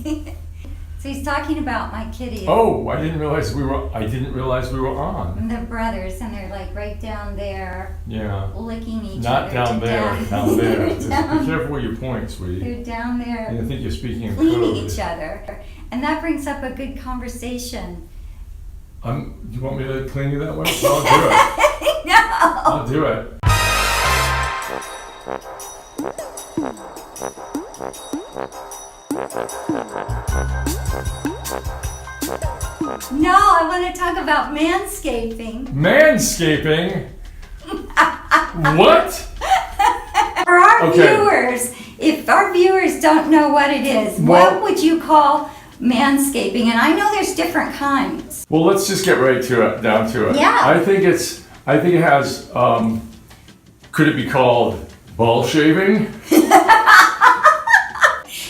So he's talking about my kitties. Oh, I didn't realize we were on. The brothers, and they're like right down there. Yeah. Licking each Not other. down to there. death. Down there. Just Down- be careful where you point, sweetie. They're down there. I think you're speaking in Cleaning code. each other, and that brings up a good conversation. Do you want me to clean you that way? I'll do it. No. I'll do it. No, I want to talk about manscaping. Manscaping? What? For our Okay. viewers, if our viewers don't know what it is, Well- what would you call manscaping? And I know there's different kinds. Well, let's just get right to it, down to it. Yeah. I think it has, could it be called ball shaving?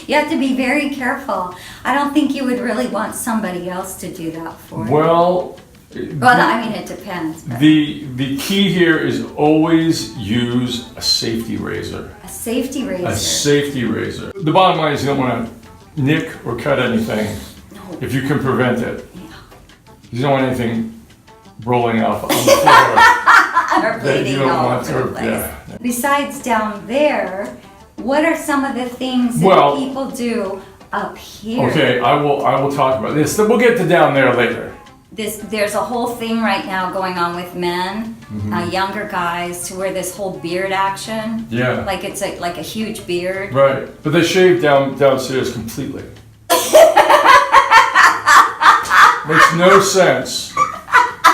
You have to be very careful. I don't think you would really want somebody else to do that for you. Well, I mean, it depends. But the key here is always use a safety razor. a safety razor. A safety razor. The bottom line is you don't want to nick or cut anything No. if you can prevent it. Yeah. You don't want anything rolling off on the floor. Or that bleeding you don't all want over to. the place. Yeah. Besides down there, what are some of the things that Well- people do up here? Okay, I will talk about this. We'll get to down there later. There's a whole thing right now going on with men, younger guys, to wear this whole beard action. Yeah. Like it's like a huge beard. Right, but they shave downstairs completely. Makes no sense.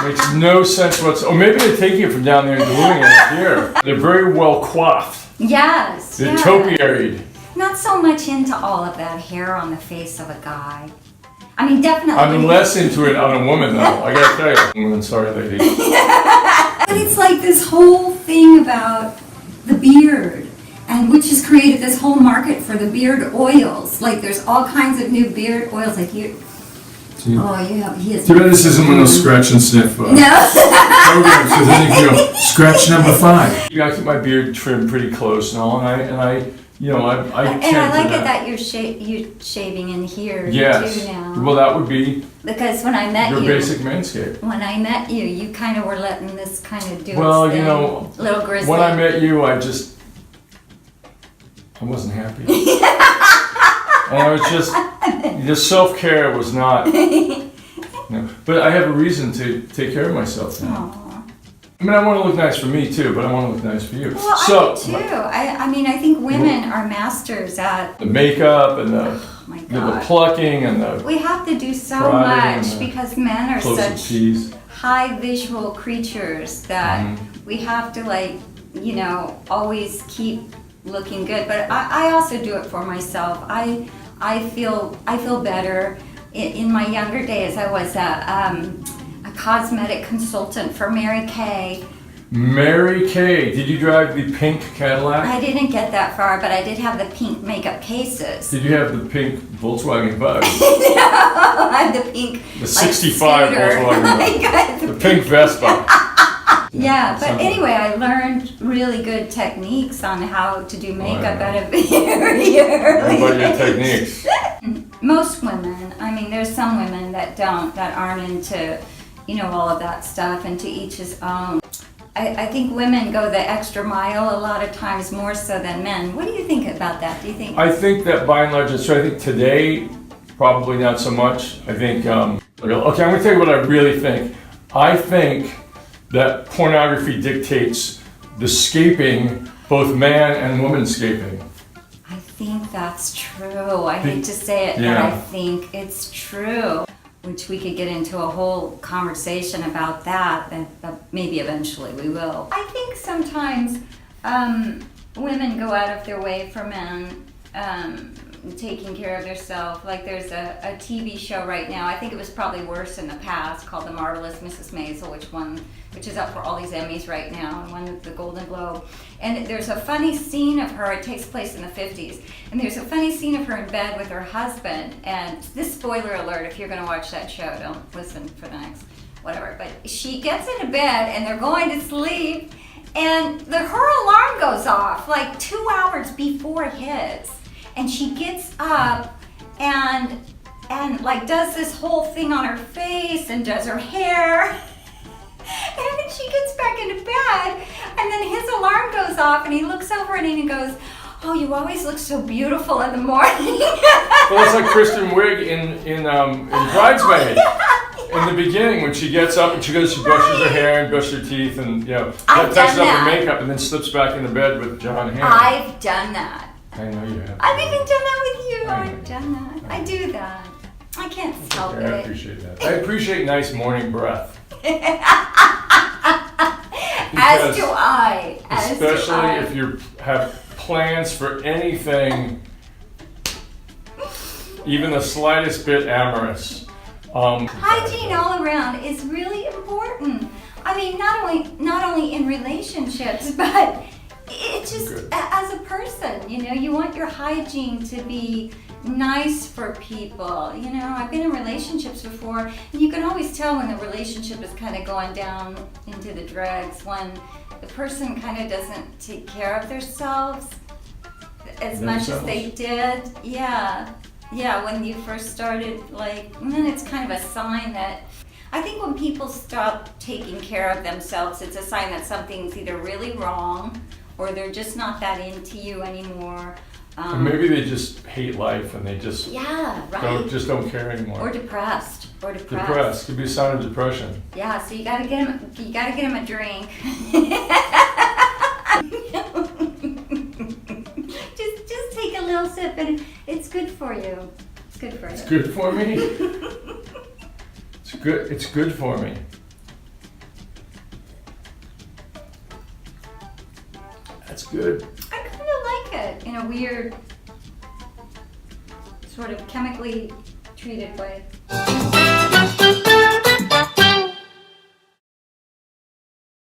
Makes no sense whatsoever. Or maybe they're taking it from down there and doing it up here. They're very well coiffed. Yes. They're yeah. topiaried. Not so much into all of that hair on the face of a guy. I mean, definitely. I'm less into it on a woman though. I gotta tell you. Woman, sorry lady. But it's like this whole thing about the beard, and which has created this whole market for the beard oils. Like there's all kinds of new beard oils. Like you. Oh, yeah, he is. Too bad this isn't one of those scratch and sniff No. programs, so then you go, scratch number 5. I keep my beard trimmed pretty close and all, and I you know, I And tend I like to it that you're shaving in here Yes. too now. Well, that would be Because when I met your you, basic Manscaped. when I met you, you kind of were letting this kind of do Well, its you thing. know, Little grizzly. When I met you, I wasn't happy. And I was just self-care was not, but I have a reason to take care of myself now. Aw. I mean, I want to look nice for me too, but I want to look nice for you. Well, I do too. I mean, I think women are masters at. The makeup and Oh my the God. plucking and the We have to do so prodding much and the because men are close and such tease. high visual creatures that Mm-hmm. we have to always keep looking good. But I also do it for myself. I feel better. In my younger days, I was a cosmetic consultant for Mary Kay. Mary Kay, did you drive the pink Cadillac? I didn't get that far, but I did have the pink makeup cases. Did you have the pink Volkswagen Bug? I had the pink. The 65 scooter. Volkswagen Bug. I got The pink Vespa. Yeah, but something. anyway, I learned really good techniques on how to do makeup know. at a very early What about your age. techniques? Most women, I mean, there's some women that aren't into, all of that stuff, and to each his own. I think women go the extra mile a lot of times more so than men. What do you think about that? Do you think? I think that by and large, it's true. I think today, probably not so much. I think, okay, I'm going to tell you what I really think. I think that pornography dictates the scaping, both man and woman scaping. I think that's true. I hate to say it, but Yeah. I think it's true. Which we could get into a whole conversation about that, and maybe eventually we will. I think sometimes women go out of their way for men taking care of themselves. Like there's a TV show right now, I think it was probably worse in the past, called The Marvelous Mrs. Maisel, which is up for all these Emmys right now, and won the Golden Globe. And there's a funny scene of her, it takes place in the 50s, and there's a funny scene of her in bed with her husband, and this spoiler alert, if you're gonna watch that show, don't listen for the next whatever, but she gets into bed and they're going to sleep, and her alarm goes off like 2 hours before his, and she gets up and like does this whole thing on her face and does her hair. And then she gets back into bed, and then his alarm goes off, and he looks over and he goes, "Oh, you always look so beautiful in the morning." Well, it's like Kristen Wiig in Bridesmaid. In the beginning, when she gets up and she brushes her hair and brushes her teeth, and I've touches done up her that. makeup, and then slips back into bed with John Hamm. I've done that. I know you have. I've even done that with you. I know. I've done that. I do that. I can't help I it. appreciate that. I appreciate nice morning breath. As do I. Especially if you have plans for anything, even the slightest bit amorous. Hygiene all around is really important. I mean, not only in relationships, but it's just Good. as a person. You want your hygiene to be nice for people. I've been in relationships before, and you can always tell when the relationship is kind of going down into the dregs when the person kind of doesn't take care of themselves as much as they did. Yeah, when you first started, and then it's kind of a sign that, I think when people stop taking care of themselves, it's a sign that something's either really wrong or they're just not that into you anymore. Or maybe they just hate life and they just don't care anymore. Or depressed. Depressed could be a sign of depression. Yeah, so you gotta get him a drink. just take a little sip, and it's good for you. It's good for you. It's good for me. It's good for me. That's good. I kind of like it in a weird, sort of chemically treated way.